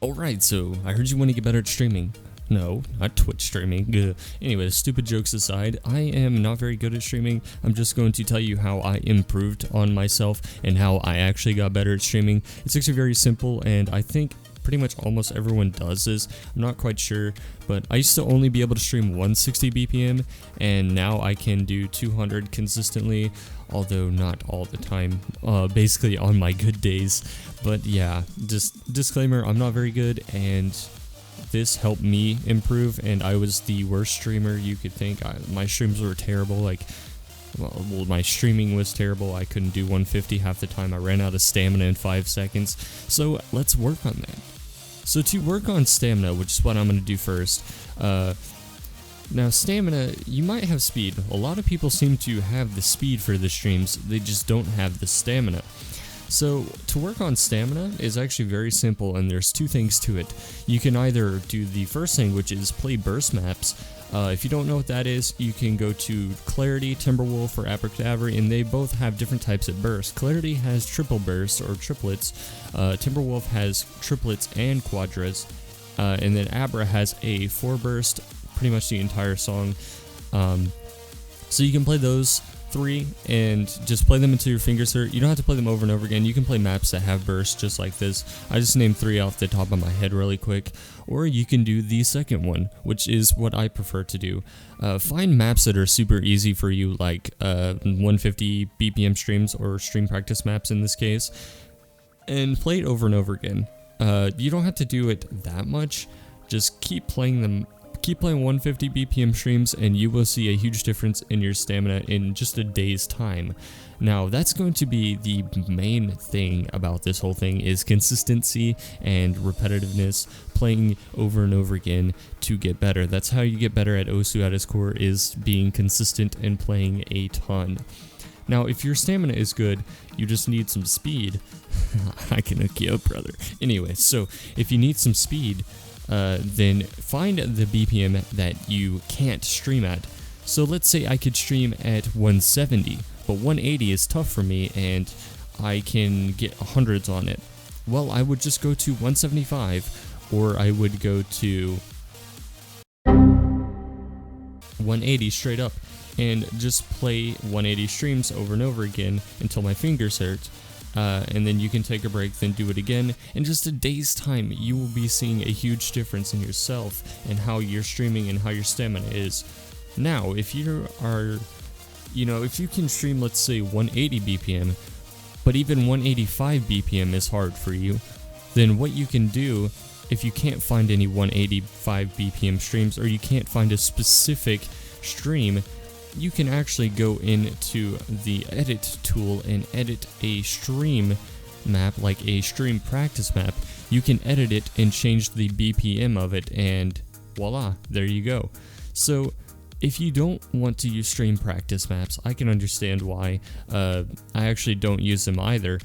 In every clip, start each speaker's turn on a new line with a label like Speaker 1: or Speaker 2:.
Speaker 1: Alright, so I heard you want to get better at streaming. No, not Twitch streaming. Ugh. Anyway, stupid jokes aside, I am not very good at streaming. I'm just going to tell you how I improved on myself and how I actually got better at streaming. It's actually very simple, and I think pretty much almost everyone does this. I'm not quite sure, but I used to only be able to stream 160 BPM, and now I can do 200 consistently, although not all the time, basically on my good days. But yeah, just disclaimer, I'm not very good, and this helped me improve, and I was the worst streamer you could think. My streams were terrible, well, my streaming was terrible. I couldn't do 150 half the time. I ran out of stamina in 5 seconds, so let's work on that. So to work on stamina, which is what I'm going to do first, now stamina, you might have speed. A lot of people seem to have the speed for the streams, they just don't have the stamina. So to work on stamina is actually very simple, and there's two things to it. You can either do the first thing, which is play burst maps. If you don't know what that is, you can go to Clarity, Timberwolf, or Abracabrve, and they both have different types of burst. Clarity has triple bursts, or triplets. Timberwolf has triplets and quadras. And then Abra has a 4 burst, pretty much the entire song. So you can play those 3 and just play them until your fingers hurt. You don't have to play them over and over again. You can play maps that have bursts just like this. I just named 3 off the top of my head really quick. Or you can do the second one, which is what I prefer to do. Find maps that are super easy for you, like 150 BPM streams or stream practice maps in this case, and play it over and over again. You don't have to do it that much. Just keep playing them. Keep playing 150 BPM streams, and you will see a huge difference in your stamina in just a day's time. Now, that's going to be the main thing about this whole thing, is consistency and repetitiveness, playing over and over again to get better. That's how you get better at Osu at its core, is being consistent and playing a ton. Now, if your stamina is good, you just need some speed. I can hook you up, brother. Anyway, so if you need some speed, then find the BPM that you can't stream at. So let's say I could stream at 170, but 180 is tough for me, and I can get hundreds on it. Well, I would just go to 175, or I would go to 180 straight up, and just play 180 streams over and over again until my fingers hurt. And then you can take a break, then do it again. In just a day's time, you will be seeing a huge difference in yourself and how you're streaming and how your stamina is. Now, if you are, if you can stream, let's say 180 BPM, but even 185 BPM is hard for you, then what you can do, if you can't find any 185 BPM streams, or you can't find a specific stream, you can actually go into the edit tool and edit a stream map, like a stream practice map. You can edit it and change the BPM of it, and voila, there you go. So if you don't want to use stream practice maps, I can understand why. I actually don't use them either.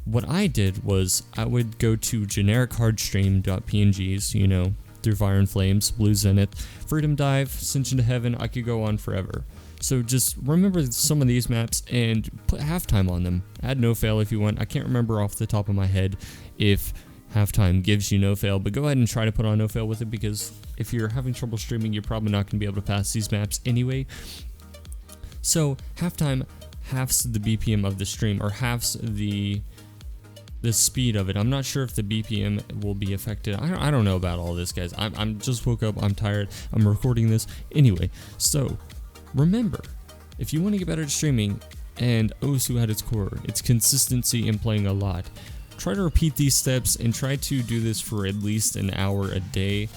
Speaker 1: What I did was I would go to generic hardstream.pngs, through Fire and Flames, Blue Zenith, Freedom Dive, Ascension to Heaven. I could go on forever. So just remember some of these maps and put halftime on them. Add no fail if you want. I can't remember off the top of my head if halftime gives you no fail, but go ahead and try to put on no fail with it, because if you're having trouble streaming, you're probably not going to be able to pass these maps anyway. So halftime halves the BPM of the stream, or halves the speed of it. I'm not sure if the BPM will be affected. I don't know about all this, guys. I'm just woke up. I'm tired. I'm recording this anyway. So remember, if you want to get better at streaming, and Osu at its core, it's consistency and playing a lot. Try to repeat these steps and try to do this for at least an hour a day.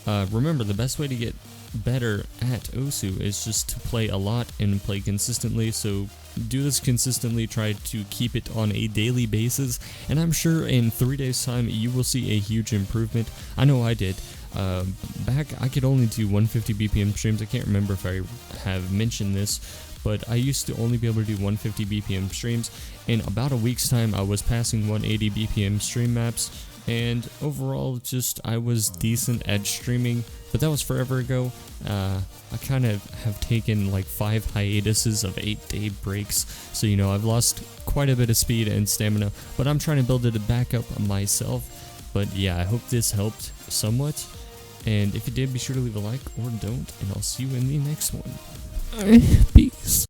Speaker 1: Remember, the best way to get better at Osu is just to play a lot and play consistently. So do this consistently, try to keep it on a daily basis, and I'm sure in 3 days time you will see a huge improvement. I know I did. Back I could only do 150 BPM streams. I can't remember if I have mentioned this, but I used to only be able to do 150 BPM streams. In about a week's time I was passing 180 BPM stream maps, and overall just I was decent at streaming, but that was forever ago. I kind of have taken like 5 hiatuses of 8-day breaks, so I've lost quite a bit of speed and stamina, but I'm trying to build it back up myself. But yeah, I hope this helped somewhat. And if it did, be sure to leave a like or don't. And I'll see you in the next one. Peace.